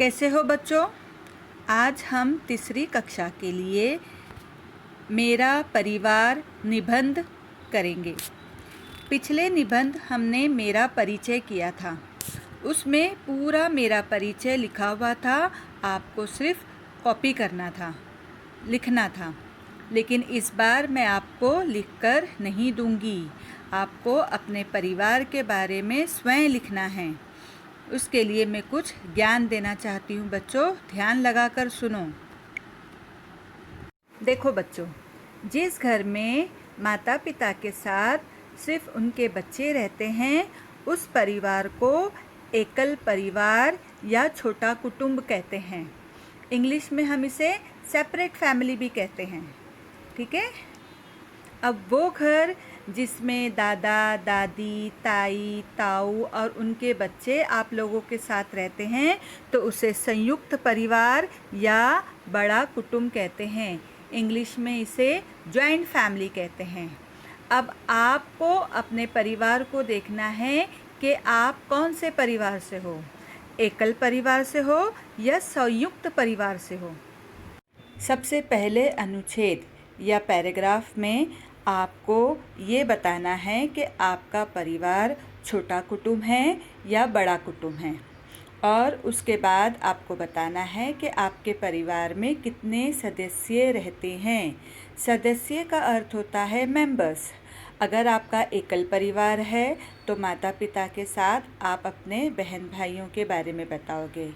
कैसे हो बच्चों? आज हम तीसरी कक्षा के लिए मेरा परिवार निबंध करेंगे। पिछले निबंध हमने मेरा परिचय किया था। उसमें पूरा मेरा परिचय लिखा हुआ था, आपको सिर्फ कॉपी करना था, लिखना था। लेकिन इस बार मैं आपको लिखकर नहीं दूंगी। आपको अपने परिवार के बारे में स्वयं लिखना है। उसके लिए मैं कुछ ज्ञान देना चाहती हूँ बच्चों, ध्यान लगाकर सुनो। देखो बच्चों, जिस घर में माता पिता के साथ सिर्फ उनके बच्चे रहते हैं, उस परिवार को एकल परिवार या छोटा कुटुंब कहते हैं। इंग्लिश में हम इसे सेपरेट फैमिली भी कहते हैं, ठीक है। अब वो घर जिसमें दादा दादी, ताई ताऊ और उनके बच्चे आप लोगों के साथ रहते हैं, तो उसे संयुक्त परिवार या बड़ा कुटुंब कहते हैं। इंग्लिश में इसे जॉइंट फैमिली कहते हैं। अब आपको अपने परिवार को देखना है कि आप कौन से परिवार से हो, एकल परिवार से हो या संयुक्त परिवार से हो। सबसे पहले अनुच्छेद या पैराग्राफ में आपको ये बताना है कि आपका परिवार छोटा कुटुंब है या बड़ा कुटुंब है, और उसके बाद आपको बताना है कि आपके परिवार में कितने सदस्य रहते हैं। सदस्य का अर्थ होता है मेंबर्स। अगर आपका एकल परिवार है तो माता पिता के साथ आप अपने बहन भाइयों के बारे में बताओगे,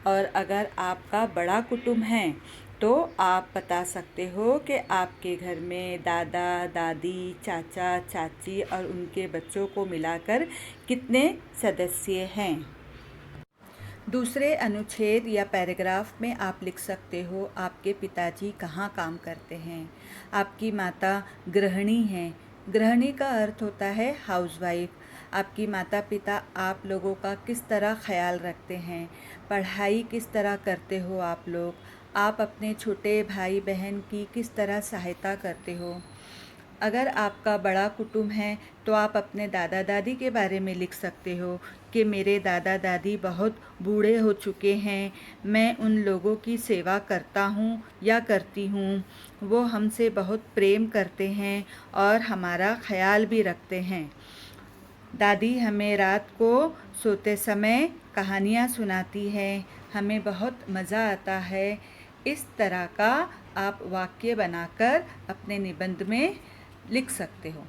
और अगर आपका बड़ा कुटुंब है तो आप बता सकते हो कि आपके घर में दादा दादी, चाचा चाची और उनके बच्चों को मिलाकर कितने सदस्य हैं। दूसरे अनुच्छेद या पैराग्राफ में आप लिख सकते हो आपके पिताजी कहाँ काम करते हैं। आपकी माता गृहिणी हैं। गृहिणी का अर्थ होता है हाउसवाइफ। आपकी माता पिता आप लोगों का किस तरह ख्याल रखते हैं, पढ़ाई किस तरह करते हो आप लोग, आप अपने छोटे भाई बहन की किस तरह सहायता करते हो। अगर आपका बड़ा कुटुंब है तो आप अपने दादा दादी के बारे में लिख सकते हो कि मेरे दादा दादी बहुत बूढ़े हो चुके हैं, मैं उन लोगों की सेवा करता हूँ या करती हूँ। वो हमसे बहुत प्रेम करते हैं और हमारा ख्याल भी रखते हैं। दादी हमें रात को सोते समय कहानियाँ सुनाती है, हमें बहुत मज़ा आता है। इस तरह का आप वाक्य बनाकर अपने निबंध में लिख सकते हो।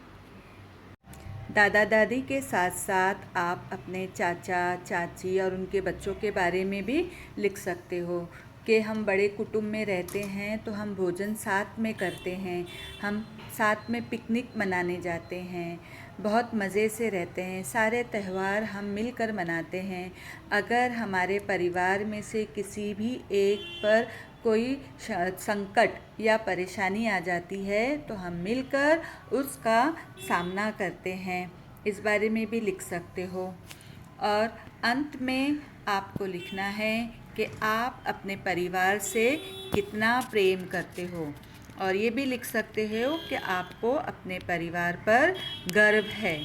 दादा दादी के साथ साथ आप अपने चाचा चाची और उनके बच्चों के बारे में भी लिख सकते हो कि हम बड़े कुटुंब में रहते हैं तो हम भोजन साथ में करते हैं, हम साथ में पिकनिक मनाने जाते हैं, बहुत मज़े से रहते हैं, सारे त्यौहार हम मिलकर मनाते हैं। अगर हमारे परिवार में से किसी भी एक पर कोई संकट या परेशानी आ जाती है तो हम मिलकर उसका सामना करते हैं। इस बारे में भी लिख सकते हो। और अंत में आपको लिखना है कि आप अपने परिवार से कितना प्रेम करते हो, और ये भी लिख सकते हो कि आपको अपने परिवार पर गर्व है।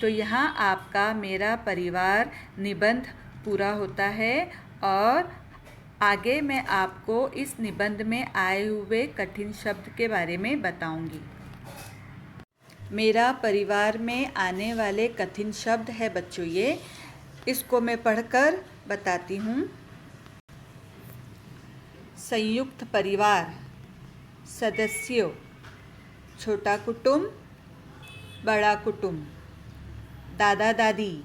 तो यहाँ आपका मेरा परिवार निबंध पूरा होता है, और आगे मैं आपको इस निबंध में आए हुए कठिन शब्द के बारे में बताऊंगी। मेरा परिवार में आने वाले कठिन शब्द है बच्चों ये, इसको मैं पढ़कर बताती हूँ। संयुक्त परिवार, सदस्यों, छोटा कुटुंब, बड़ा कुटुंब, दादा दादी,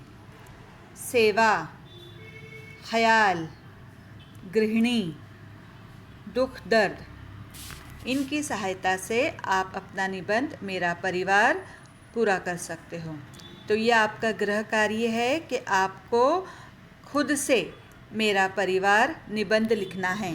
सेवा, ख्याल, गृहिणी, दुख दर्द। इनकी सहायता से आप अपना निबंध मेरा परिवार पूरा कर सकते हो। तो ये आपका गृह कार्य है कि आपको खुद से मेरा परिवार निबंध लिखना है।